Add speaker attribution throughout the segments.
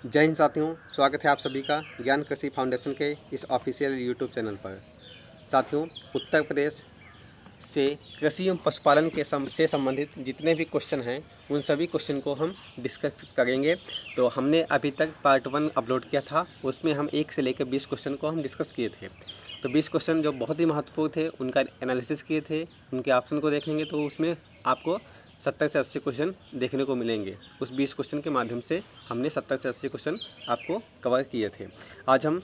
Speaker 1: जय हिंद साथियों, स्वागत है आप सभी का ज्ञान कृषि फाउंडेशन के इस ऑफिशियल यूट्यूब चैनल पर। साथियों, उत्तर प्रदेश से कृषि एवं पशुपालन के से संबंधित जितने भी क्वेश्चन हैं उन सभी क्वेश्चन को हम डिस्कस करेंगे। तो हमने अभी तक पार्ट 1 अपलोड किया था, उसमें हम 1 से लेकर 20 क्वेश्चन को हम डिस्कस किए थे। तो 20 क्वेश्चन जो बहुत ही महत्वपूर्ण थे उनका एनालिसिस किए थे, उनके ऑप्शन को देखेंगे तो उसमें आपको 70 से 80 क्वेश्चन देखने को मिलेंगे। उस 20 क्वेश्चन के माध्यम से हमने 70 से 80 क्वेश्चन आपको कवर किए थे। आज हम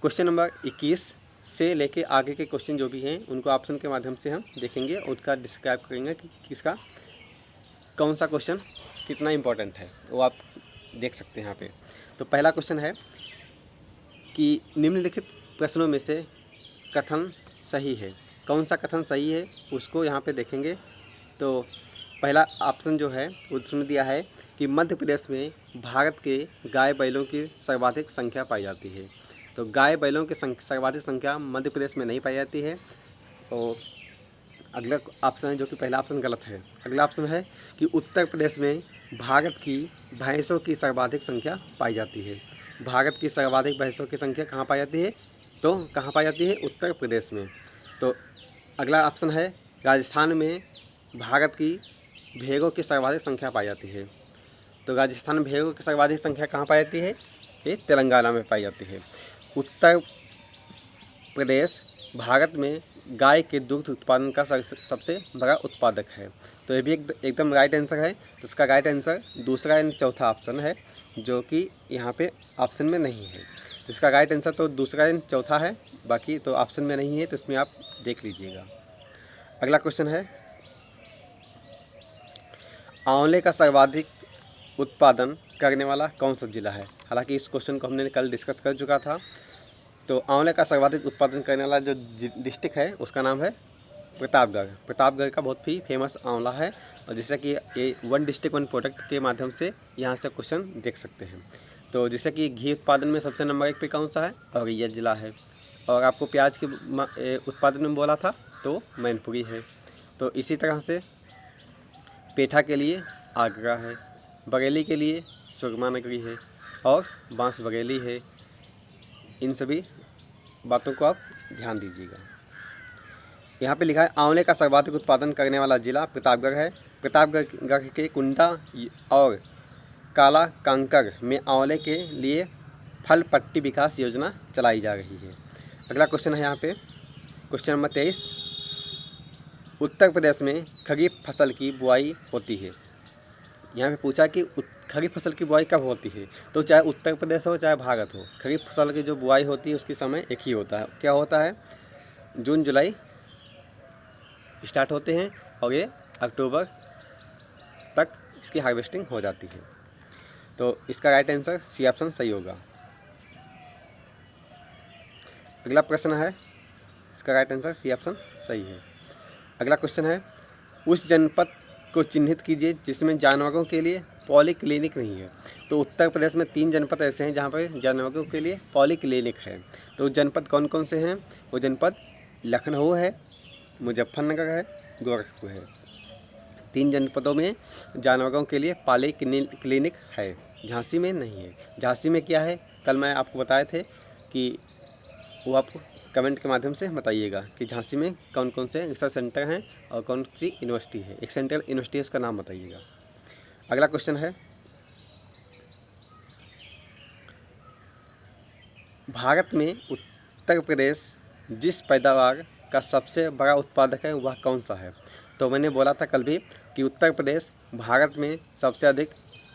Speaker 1: क्वेश्चन नंबर 21 से लेके आगे के क्वेश्चन जो भी हैं उनको ऑप्शन के माध्यम से हम देखेंगे और उसका डिस्क्राइब करेंगे कि किसका कौन सा क्वेश्चन कितना इम्पोर्टेंट है, वो आप देख सकते हैं यहाँ पे। तो पहला क्वेश्चन है कि निम्नलिखित प्रश्नों में से कथन सही है। कौन सा कथन सही है उसको यहाँ पे देखेंगे। तो पहला ऑप्शन जो है उसमें दिया है कि मध्य प्रदेश में भारत के गाय बैलों की सर्वाधिक संख्या पाई जाती है। तो गाय बैलों की सर्वाधिक संख्या मध्य प्रदेश में नहीं पाई जाती है। और अगला ऑप्शन है जो कि पहला ऑप्शन गलत है। अगला ऑप्शन है कि उत्तर प्रदेश में भारत की भैंसों की सर्वाधिक संख्या पाई जाती है। भारत की सर्वाधिक भैंसों की संख्या कहाँ पाई जाती है? तो कहाँ पाई जाती है? उत्तर प्रदेश में। तो अगला ऑप्शन है राजस्थान में भारत की भेड़ों की सर्वाधिक संख्या पाई जाती है। तो राजस्थान में भेड़ों की सर्वाधिक संख्या कहाँ पाई जाती है? ये तेलंगाना में पाई जाती है। उत्तर प्रदेश भारत में गाय के दुग्ध उत्पादन का सबसे बड़ा उत्पादक है। तो ये भी एकदम राइट आंसर है। तो इसका राइट आंसर दूसरा एंड चौथा ऑप्शन है जो कि यहाँ पे ऑप्शन में नहीं है। तो इसका राइट आंसर तो दूसरा एंड चौथा है, बाकी तो ऑप्शन में नहीं है, तो इसमें आप देख लीजिएगा। अगला क्वेश्चन है आंवले का सर्वाधिक उत्पादन करने वाला कौन सा जिला है। हालांकि इस क्वेश्चन को हमने कल डिस्कस कर चुका था। तो आंवले का सर्वाधिक उत्पादन करने वाला जो डिस्ट्रिक्ट है उसका नाम है प्रतापगढ़। प्रतापगढ़ का बहुत ही फेमस आंवला है, और जैसे कि ये 1 डिस्ट्रिक्ट 1 प्रोडक्ट के माध्यम से यहाँ से क्वेश्चन देख सकते हैं। तो जैसे कि घी उत्पादन में सबसे नंबर 1 पे कौन सा है? औरैया जिला है। और आपको प्याज के उत्पादन में बोला था तो मैनपुरी है। तो इसी तरह से पेठा के लिए आगरा है, बरेली के लिए सुरमा नगरी है, और बांस बरेली है। इन सभी बातों को आप ध्यान दीजिएगा। यहाँ पे लिखा है आंवले का सर्वाधिक उत्पादन करने वाला जिला प्रतापगढ़ है। प्रतापगढ़ के कुंडा और काला कांकर में आंवले के लिए फल पट्टी विकास योजना चलाई जा रही है। अगला क्वेश्चन है यहाँ पे क्वेश्चन नंबर 23। उत्तर प्रदेश में खरीफ फसल की बुआई होती है। यहाँ पे पूछा कि खरीफ फसल की बुआई कब होती है। तो चाहे उत्तर प्रदेश हो चाहे भारत हो, खरीफ फसल की जो बुआई होती है उसकी समय एक ही होता है। क्या होता है? जून जुलाई स्टार्ट होते हैं और ये अक्टूबर तक इसकी हार्वेस्टिंग हो जाती है। तो इसका राइट आंसर सी ऑप्शन सही होगा। अगला प्रश्न है, इसका राइट आंसर सी ऑप्शन सही है। अगला क्वेश्चन है उस जनपद को चिन्हित कीजिए जिसमें जानवरों के लिए पॉलीक्लिनिक नहीं है। तो उत्तर प्रदेश में 3 जनपद ऐसे हैं जहाँ पर जानवरों के लिए पॉलीक्लिनिक है। तो जनपद कौन कौन से हैं? वो जनपद लखनऊ है, मुजफ्फरनगर है, गोरखपुर है। 3 जनपदों में जानवरों के लिए पॉलीक्लिनिक है, झांसी में नहीं है। झांसी में क्या है कल मैं आपको बताए थे कि वो आपको कमेंट के माध्यम से बताइएगा कि झांसी में कौन कौन से रिसर्च सेंटर हैं और कौन सी यूनिवर्सिटी है। एक सेंट्रल यूनिवर्सिटी है, उसका नाम बताइएगा। अगला क्वेश्चन है भारत में उत्तर प्रदेश जिस पैदावार का सबसे बड़ा उत्पादक है वह कौन सा है। तो मैंने बोला था कल भी कि उत्तर प्रदेश भारत में सबसे अधिक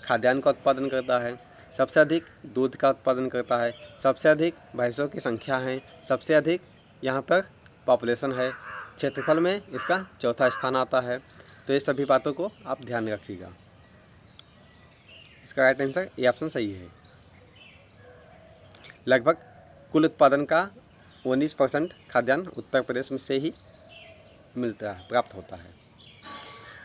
Speaker 1: खाद्यान्न का उत्पादन करता है, सबसे अधिक दूध का उत्पादन करता है, सबसे अधिक भैंसों की संख्या है, सबसे अधिक यहाँ पर पॉपुलेशन है, क्षेत्रफल में इसका चौथा स्थान आता है। तो ये सभी बातों को आप ध्यान रखिएगा। इसका राइट आंसर ये ऑप्शन सही है। लगभग कुल उत्पादन का 19% खाद्यान्न उत्तर प्रदेश में से ही मिलता है, प्राप्त होता है।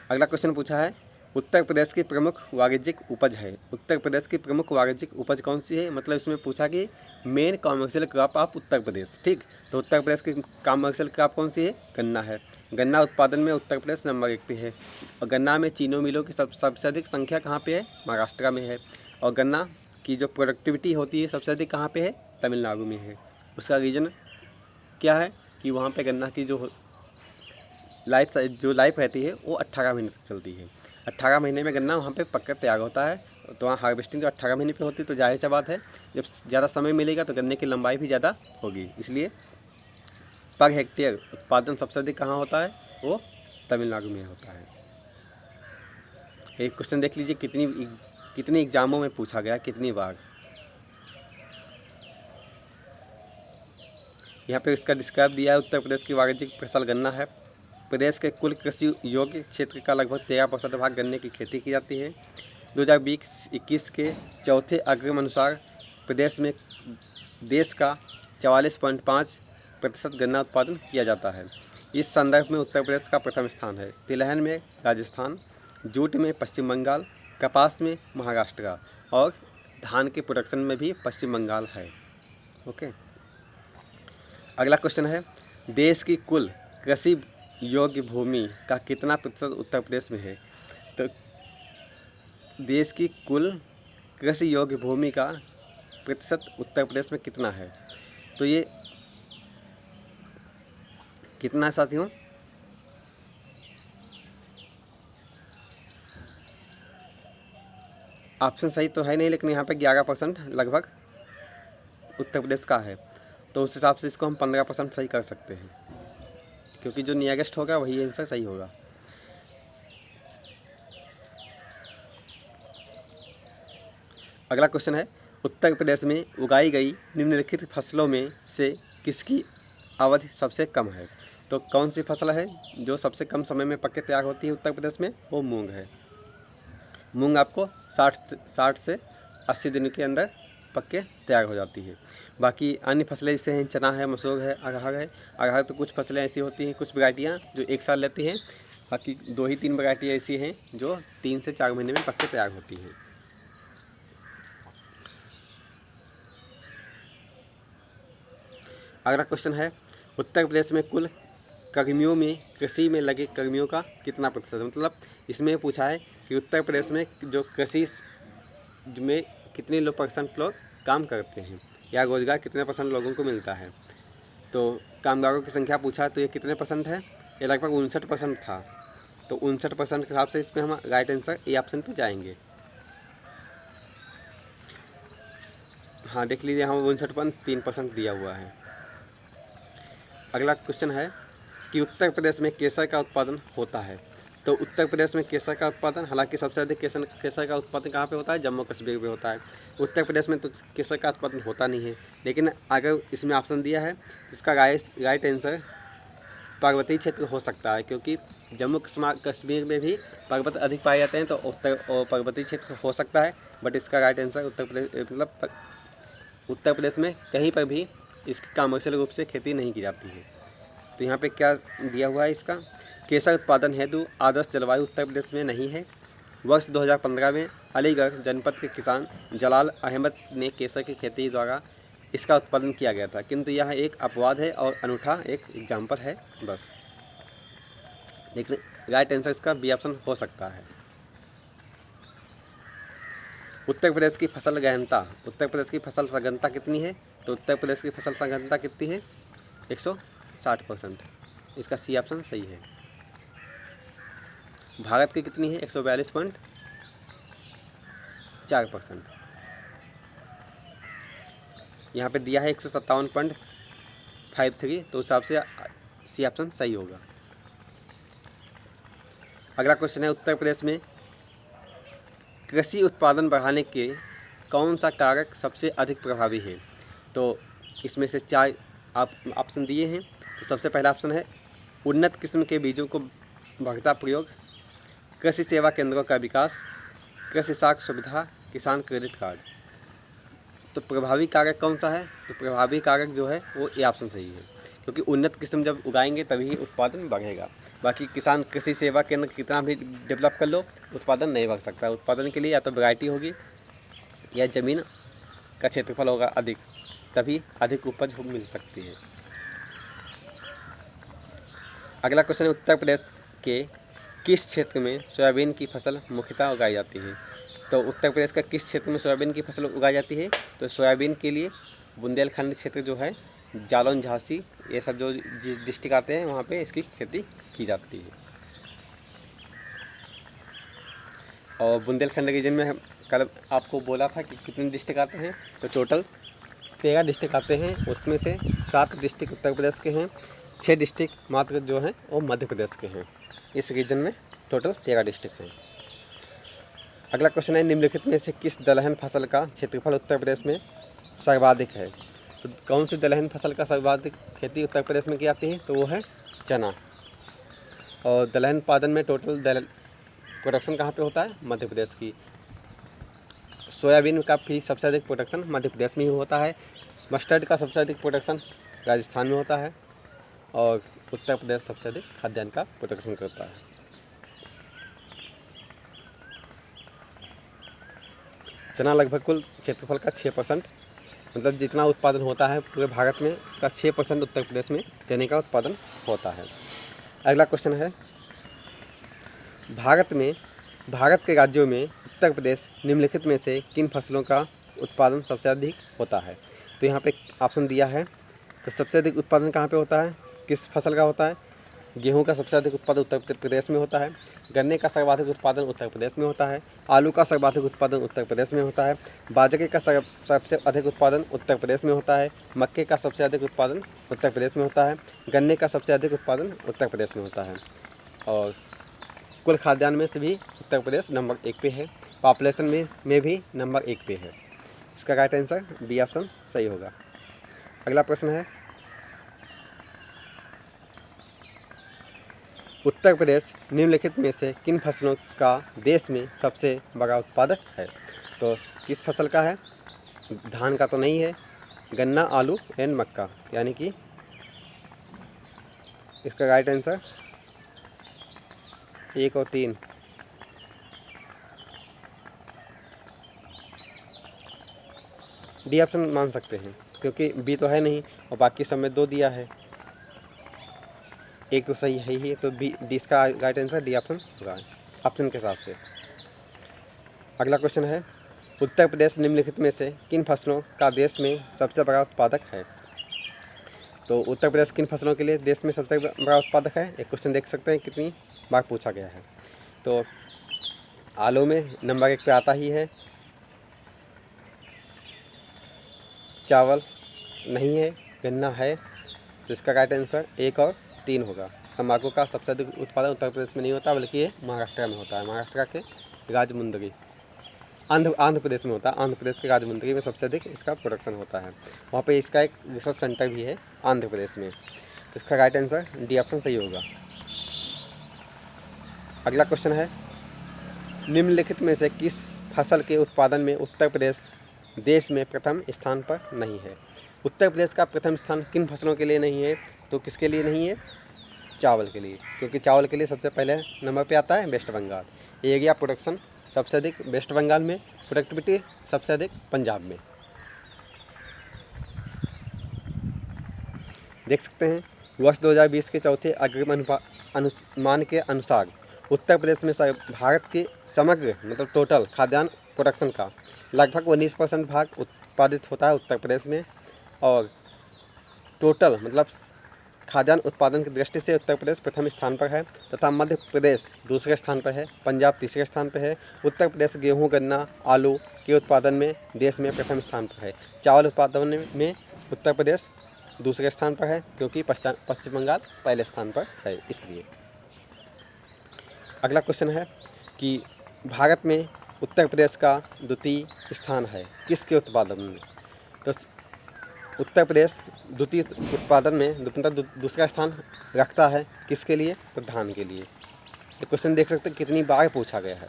Speaker 1: अगला क्वेश्चन पूछा है उत्तर प्रदेश की प्रमुख वाणिज्यिक उपज है। उत्तर प्रदेश की प्रमुख वाणिज्यिक उपज कौन सी है? मतलब इसमें पूछा कि main commercial crop of Uttar Pradesh. ठीक, तो उत्तर प्रदेश की कॉमर्शियल क्रॉप कौन सी है? गन्ना है। गन्ना उत्पादन में उत्तर प्रदेश नंबर 1 पे है। और गन्ना में चीनी मिलों की सबसे अधिक संख्या कहाँ पे है? महाराष्ट्र में है। और गन्ना की जो प्रोडक्टिविटी होती है सबसे अधिक कहाँ पे है, तमिलनाडु में है। उसका रीज़न क्या है कि वहाँ पे गन्ना की जो लाइफ रहती है वो 18 महीने तक चलती है। 18 महीने में गन्ना वहाँ पे पककर तैयार होता है। तो वहाँ हार्वेस्टिंग जो 18 महीने पे होती है, तो जाहिर सी बात है जब ज़्यादा समय मिलेगा तो गन्ने की लंबाई भी ज़्यादा होगी। इसलिए पर हेक्टेयर उत्पादन सबसे अधिक कहाँ होता है, वो तमिलनाडु में होता है। एक क्वेश्चन देख लीजिए कितनी एग्जामों में पूछा गया, कितनी बार। यहाँ पे इसका डिस्क्राइब दिया है। उत्तर प्रदेश की वाणिज्यिक फसल गन्ना है। प्रदेश के कुल कृषि योग्य क्षेत्र का लगभग 13% भाग गन्ने की खेती की जाती है। 2020-21 के चौथे अग्रिम अनुसार प्रदेश में देश का 44.5% गन्ना उत्पादन किया जाता है। इस संदर्भ में उत्तर प्रदेश का प्रथम स्थान है। तिलहन में राजस्थान, जूट में पश्चिम बंगाल, कपास में महाराष्ट्र और धान के प्रोडक्शन में भी पश्चिम बंगाल है। ओके, अगला क्वेश्चन है, देश की कुल कृषि योग्य भूमि का कितना प्रतिशत उत्तर प्रदेश में है। तो देश की कुल कृषि योग्य भूमि का प्रतिशत उत्तर प्रदेश में कितना है, तो ये कितना है साथियों, ऑप्शन सही तो है नहीं, लेकिन यहाँ पे 11% लगभग उत्तर प्रदेश का है। तो उस हिसाब से इसको हम 15% सही कर सकते हैं, क्योंकि जो नियरेस्ट होगा वही आंसर सही होगा। अगला क्वेश्चन है, उत्तर प्रदेश में उगाई गई निम्नलिखित फसलों में से किसकी अवधि सबसे कम है। तो कौन सी फसल है जो सबसे कम समय में पक के तैयार होती है उत्तर प्रदेश में, वो मूंग है। मूंग आपको 60 से 80 दिन के अंदर पक के तैयार हो जाती है। बाकी अन्य फसलें जैसे हैं चना है, मसूर है, अरहर है। अरहर तो कुछ फसलें ऐसी होती हैं, कुछ वैरायटियाँ जो 1 साल लेती हैं, बाकी 2 ही 3 वैरायटी ऐसी हैं जो 3 से 4 महीने में पक के तैयार होती हैं। अगला क्वेश्चन है, उत्तर प्रदेश में कुल कर्मियों में कृषि में लगे कर्मियों का कितना प्रतिशत है। मतलब इसमें पूछा है कि उत्तर प्रदेश में जो कृषि में कितने % लोग काम करते हैं या रोज़गार कितने % लोगों को मिलता है। तो कामगारों की संख्या पूछा है, तो ये कितने % है, ये लगभग 59% था। तो 59% के हिसाब से इसमें हम राइट आंसर ए ऑप्शन पे जाएंगे। हाँ देख लीजिए, हम 59.3% दिया हुआ है। अगला क्वेश्चन है कि उत्तर प्रदेश में केसर का उत्पादन होता है। तो उत्तर प्रदेश में केसर का उत्पादन, हालांकि सबसे अधिक केसर का उत्पादन कहाँ पे होता है, जम्मू कश्मीर में होता है। उत्तर प्रदेश में तो केसर का उत्पादन होता नहीं है, लेकिन अगर इसमें ऑप्शन दिया है तो इसका राइट आंसर पर्वतीय क्षेत्र हो सकता है, क्योंकि जम्मू कश्मीर में भी पर्वत अधिक पाए जाते हैं, तो पर्वतीय क्षेत्र हो सकता है। बट इसका राइट आंसर उत्तर प्रदेश में कहीं पर भी इसकी कमर्शियल रूप से खेती नहीं की जाती है। तो यहाँ पे क्या दिया हुआ है, इसका केसर उत्पादन हेतु आदर्श जलवायु उत्तर प्रदेश में नहीं है। वर्ष 2015 में अलीगढ़ जनपद के किसान जलाल अहमद ने केसर की खेती द्वारा इसका उत्पादन किया गया था, किंतु यह एक अपवाद है और अनूठा एक एग्जाम्पल है बस। लेकिन राइट आंसर इसका बी ऑप्शन हो सकता है। उत्तर प्रदेश की फसल गहनता, उत्तर प्रदेश की फसल सघनता कितनी है। तो उत्तर प्रदेश की फसल सघनता कितनी है, 160%। इसका सी ऑप्शन सही है। भारत की कितनी है, 142.4%। यहाँ पे दिया है 157.53, तो उस हिसाब से सी ऑप्शन सही होगा। अगला क्वेश्चन है, उत्तर प्रदेश में कृषि उत्पादन बढ़ाने के कौन सा कारक सबसे अधिक प्रभावी है। तो इसमें से 4 ऑप्शन दिए हैं। तो सबसे पहला ऑप्शन है उन्नत किस्म के बीजों को बढ़ता प्रयोग, कृषि सेवा केंद्रों का विकास, कृषि साख सुविधा, किसान क्रेडिट कार्ड। तो प्रभावी कारक कौन सा है, तो प्रभावी कारक जो है वो ए ऑप्शन सही है, क्योंकि उन्नत किस्म जब उगाएंगे तभी उत्पादन बढ़ेगा। बाकी किसान कृषि सेवा केंद्र कितना भी डेवलप कर लो, उत्पादन नहीं बढ़ सकता। उत्पादन के लिए या तो वैरायटी होगी या ज़मीन का क्षेत्रफल होगा अधिक, तभी अधिक उपज मिल सकती है। अगला क्वेश्चन है, उत्तर प्रदेश के किस क्षेत्र में सोयाबीन की फसल मुख्यतः उगाई जाती है। तो उत्तर प्रदेश का किस क्षेत्र में सोयाबीन की फसल उगाई जाती है? तो सोयाबीन के लिए बुंदेलखंड क्षेत्र जो है, जालौन, झांसी, ये सब जो डिस्ट्रिक्ट आते हैं वहाँ पे इसकी खेती की जाती है। और बुंदेलखंड रीजन में कल आपको बोला था कि कितने डिस्ट्रिक्ट आते हैं, तो टोटल 13 डिस्ट्रिक्ट आते हैं। उसमें से 7 डिस्ट्रिक्ट उत्तर प्रदेश के हैं, 6 डिस्ट्रिक्ट मात्र जो हैं वो मध्य प्रदेश के हैं। इस रीजन में टोटल 13 डिस्ट्रिक्ट हैं। अगला क्वेश्चन है, निम्नलिखित में से किस दलहन फसल का क्षेत्रफल उत्तर प्रदेश में सर्वाधिक है? तो कौन सी दलहन फसल का सर्वाधिक खेती उत्तर प्रदेश में की जाती है? तो वो है चना। और दलहन उत्पादन में टोटल प्रोडक्शन कहाँ पे होता है? मध्य प्रदेश की। सोयाबीन का भी सबसे अधिक प्रोडक्शन मध्य प्रदेश में ही होता है। मस्टर्ड का सबसे अधिक प्रोडक्शन राजस्थान में होता है। और उत्तर प्रदेश सबसे अधिक खाद्यान्न का प्रोडक्शन करता है। चना लगभग कुल क्षेत्रफल का 6%, मतलब जितना उत्पादन होता है पूरे भारत में उसका 6% उत्तर प्रदेश में चने का उत्पादन होता है। अगला क्वेश्चन है, भारत के राज्यों में उत्तर प्रदेश निम्नलिखित में से किन फसलों का उत्पादन सबसे अधिक होता है? तो यहाँ पे ऑप्शन दिया है। तो सबसे अधिक उत्पादन कहाँ पे होता है, किस फसल का होता है? गेहूं का सबसे अधिक उत्पादन उत्तर प्रदेश में होता है। गन्ने का सर्वाधिक उत्पादन उत्तर प्रदेश में होता है। आलू का सर्वाधिक उत्पादन उत्तर प्रदेश में होता है। बाजरे का सबसे अधिक उत्पादन उत्तर प्रदेश में होता है। मक्के का सबसे अधिक उत्पादन उत्तर प्रदेश में होता है। गन्ने का सबसे अधिक उत्पादन उत्तर प्रदेश में होता है। और कुल खाद्यान्न में से भी उत्तर प्रदेश नंबर 1 पे है। पॉपुलेशन में भी नंबर 1 पे है। इसका राइट आंसर बी ऑप्शन सही होगा। अगला प्रश्न है, उत्तर प्रदेश निम्नलिखित में से किन फसलों का देश में सबसे बड़ा उत्पादक है? तो किस फसल का है? धान का तो नहीं है। गन्ना, आलू एंड मक्का, यानी कि इसका राइट आंसर 1 और 3। डी ऑप्शन मान सकते हैं क्योंकि बी तो है नहीं और बाकी सब में 2 दिया है, एक तो सही है ही, तो बी डी इसका राइट आंसर डी ऑप्शन होगा ऑप्शन के हिसाब से। अगला क्वेश्चन है, उत्तर प्रदेश निम्नलिखित में से किन फसलों का देश में सबसे बड़ा उत्पादक है? तो उत्तर प्रदेश किन फसलों के लिए देश में सबसे बड़ा उत्पादक है? एक क्वेश्चन देख सकते हैं कितनी बार पूछा गया है। तो आलू में नंबर 1 पे आता ही है। चावल नहीं है। गन्ना है। तो इसका राइट आंसर 1 और 3 होगा। तंबाकू का सबसे अधिक उत्पादन उत्तर प्रदेश में नहीं होता बल्कि ये महाराष्ट्र में होता है। महाराष्ट्र के राजमुंदरी, आंध्र प्रदेश में होता है। आंध्र प्रदेश के राजमुंदरी में सबसे अधिक इसका प्रोडक्शन होता है। वहाँ पे इसका एक रिसर्च सेंटर भी है आंध्र प्रदेश में। तो इसका राइट आंसर डी ऑप्शन सही होगा। अगला क्वेश्चन है, निम्नलिखित में से किस फसल के उत्पादन में उत्तर प्रदेश देश में प्रथम स्थान पर नहीं है? उत्तर प्रदेश का प्रथम स्थान किन फसलों के लिए नहीं है? तो किसके लिए नहीं है? चावल के लिए, क्योंकि चावल के लिए सबसे पहले नंबर पे आता है वेस्ट बंगाल। एरिया प्रोडक्शन सबसे अधिक वेस्ट बंगाल में, प्रोडक्टिविटी सबसे अधिक पंजाब में। देख सकते हैं वर्ष 2020 के चौथे अग्रिम अनुमान के अनुसार उत्तर प्रदेश में भारत के समग्र मतलब टोटल खाद्यान्न प्रोडक्शन का लगभग 19% भाग उत्पादित होता है उत्तर प्रदेश में। और टोटल मतलब खाद्यान्न उत्पादन की दृष्टि से उत्तर प्रदेश प्रथम स्थान पर है तथा मध्य प्रदेश दूसरे स्थान पर है, पंजाब तीसरे स्थान पर है। उत्तर प्रदेश गेहूं, गन्ना, आलू के उत्पादन में देश में प्रथम स्थान पर है। चावल उत्पादन में उत्तर प्रदेश दूसरे स्थान पर है क्योंकि पश्चिम बंगाल पहले स्थान पर है इसलिए। अगला क्वेश्चन है कि भारत में उत्तर प्रदेश का द्वितीय स्थान है किसके उत्पादन में? तो उत्तर प्रदेश द्वितीय उत्पादन में दूसरा स्थान रखता है किसके लिए? तो धान के लिए। तो क्वेश्चन देख सकते हैं कितनी बार पूछा गया है।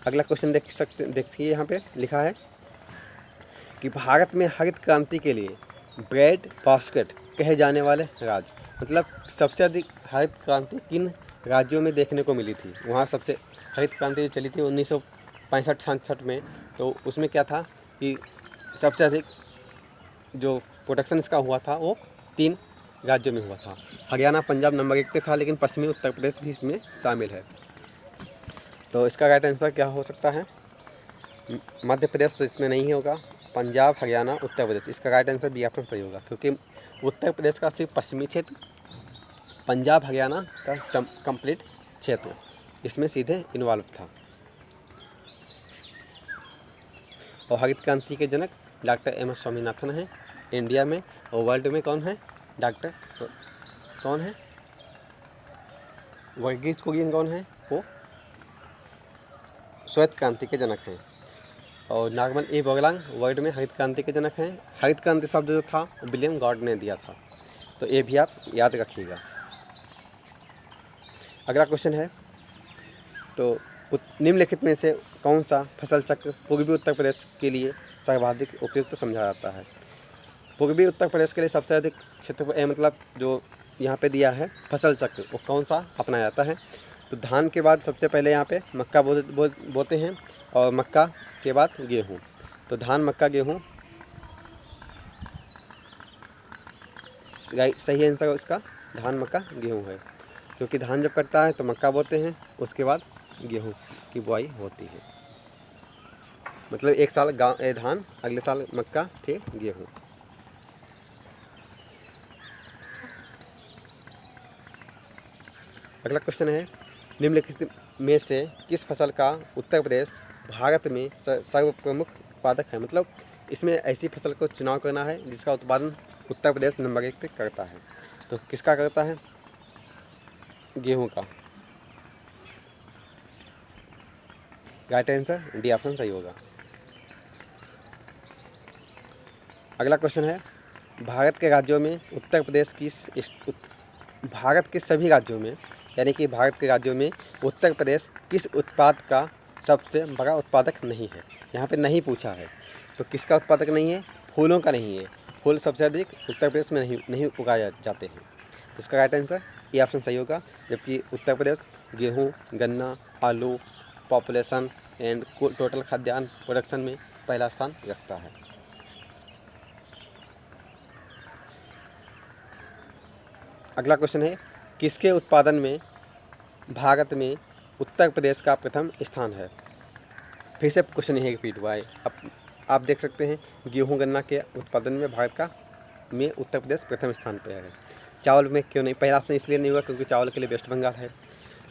Speaker 1: अगला क्वेश्चन देखिए यहाँ पे लिखा है कि भारत में हरित क्रांति के लिए ब्रेड बास्केट कहे जाने वाले राज्य, मतलब सबसे अधिक हरित क्रांति किन राज्यों में देखने को मिली थी? वहाँ सबसे हरित क्रांति जो चली थी 1965-66 में, तो उसमें क्या था कि सबसे अधिक जो प्रोडक्शन इसका हुआ था वो 3 राज्यों में हुआ था। हरियाणा, पंजाब नंबर 1 पे था, लेकिन पश्चिमी उत्तर प्रदेश भी इसमें शामिल है। तो इसका राइट आंसर क्या हो सकता है? मध्य प्रदेश तो इसमें नहीं होगा, पंजाब, हरियाणा, उत्तर प्रदेश, इसका राइट आंसर बी ऑप्शन सही होगा, क्योंकि उत्तर प्रदेश का सिर्फ पश्चिमी क्षेत्र, पंजाब हरियाणा का कंप्लीट क्षेत्र इसमें सीधे इन्वॉल्व था। और हरित क्रांति के जनक डॉक्टर एम एस स्वामीनाथन हैं इंडिया में, और वर्ल्ड में कौन है? डॉक्टर कौन है? वर्गीज कुरियन कौन है? वो श्वेत क्रांति के जनक हैं। और नॉर्मन ए बोगलांग वर्ल्ड में हरित क्रांति के जनक हैं। हरित क्रांति शब्द जो था वो विलियम गॉड ने दिया था, तो ये भी आप याद रखिएगा। अगला क्वेश्चन है, तो निम्नलिखित में से कौन सा फसल चक्र पूर्वी उत्तर प्रदेश के लिए सर्वाधिक उपयुक्त समझा जाता है? पूर्वी उत्तर प्रदेश के लिए सबसे अधिक क्षेत्र मतलब जो यहाँ पे दिया है फसल चक्र, वो कौन सा अपनाया जाता है? तो धान के बाद सबसे पहले यहाँ पे मक्का बोते हैं, और मक्का के बाद गेहूँ। तो धान, मक्का, गेहूँ सही आंसर उसका धान, मक्का, गेहूँ है, क्योंकि धान जब कटता है तो मक्का बोते हैं, उसके बाद गेहूँ की बुआई होती है। मतलब एक साल धान, अगले साल मक्का, फिर गेहूँ। अगला क्वेश्चन है, निम्नलिखित में से किस फसल का उत्तर प्रदेश भारत में सर्वप्रमुख उत्पादक है? मतलब इसमें ऐसी फसल को चुनाव करना है जिसका उत्पादन उत्तर प्रदेश नंबर 1 पे करता है। तो किसका करता है? गेहूं का। राइट आंसर डी ऑप्शन सही होगा। अगला क्वेश्चन है, भारत के राज्यों में उत्तर प्रदेश भारत के सभी राज्यों में, यानी कि भारत के राज्यों में उत्तर प्रदेश किस उत्पाद का सबसे बड़ा उत्पादक नहीं है? यहाँ पे नहीं पूछा है, तो किसका उत्पादक नहीं है? फूलों का नहीं है। फूल सबसे अधिक उत्तर प्रदेश में नहीं उगाए जाते हैं, तो इसका राइट आंसर ये ऑप्शन सही होगा। जबकि उत्तर प्रदेश गेहूँ, गन्ना, आलू, पॉपुलेशन एंड टोटल खाद्यान्न प्रोडक्शन में पहला स्थान रखता है। अगला क्वेश्चन है, किसके उत्पादन में भारत में उत्तर प्रदेश का प्रथम स्थान है? फिर से क्वेश्चन यही रिपीट हुआ है। आप देख सकते हैं गेहूं, गन्ना के उत्पादन में भारत में उत्तर प्रदेश प्रथम स्थान पर है। चावल में क्यों नहीं? पहला ऑप्शन इसलिए नहीं होगा क्योंकि चावल के लिए वेस्ट बंगाल है।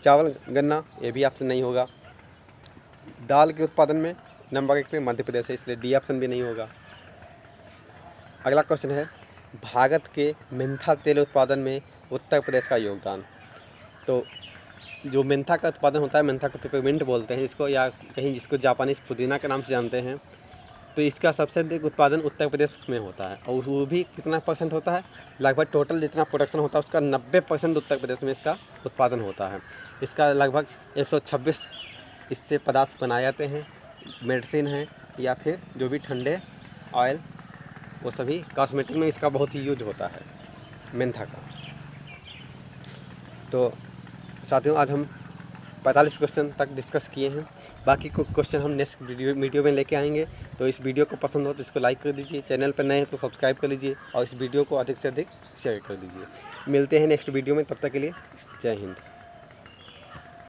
Speaker 1: चावल, गन्ना, ये भी ऑप्शन नहीं होगा। दाल के उत्पादन में नंबर 1 पे मध्य प्रदेश है, इसलिए डी ऑप्शन भी नहीं होगा। अगला क्वेश्चन है, भारत के मेंथा तेल उत्पादन में उत्तर प्रदेश का योगदान। तो जो मेंथा का उत्पादन होता है, मेंथा को पेपरमिंट बोलते हैं इसको, या कहीं जिसको जापानीज पुदीना के नाम से जानते हैं, तो इसका सबसे अधिक उत्पादन उत्तर प्रदेश में होता है। और वो भी कितना % होता है? लगभग टोटल जितना प्रोडक्शन होता है उसका 90% उत्तर प्रदेश में इसका उत्पादन होता है। इसका लगभग 126 इससे पदार्थ बनाए जाते हैं, मेडिसिन है या फिर जो भी ठंडे ऑयल, वो सभी कॉस्मेटिक में इसका बहुत ही यूज होता है मेंथा का। तो साथियों, आज हम 45 क्वेश्चन तक डिस्कस किए हैं। बाकी को क्वेश्चन हम नेक्स्ट वीडियो में लेके आएंगे। तो इस वीडियो को पसंद हो तो इसको लाइक कर दीजिए, चैनल पर नए हैं तो सब्सक्राइब कर लीजिए, और इस वीडियो को अधिक से अधिक शेयर कर दीजिए। मिलते हैं नेक्स्ट वीडियो में, तब तक के लिए जय हिंद।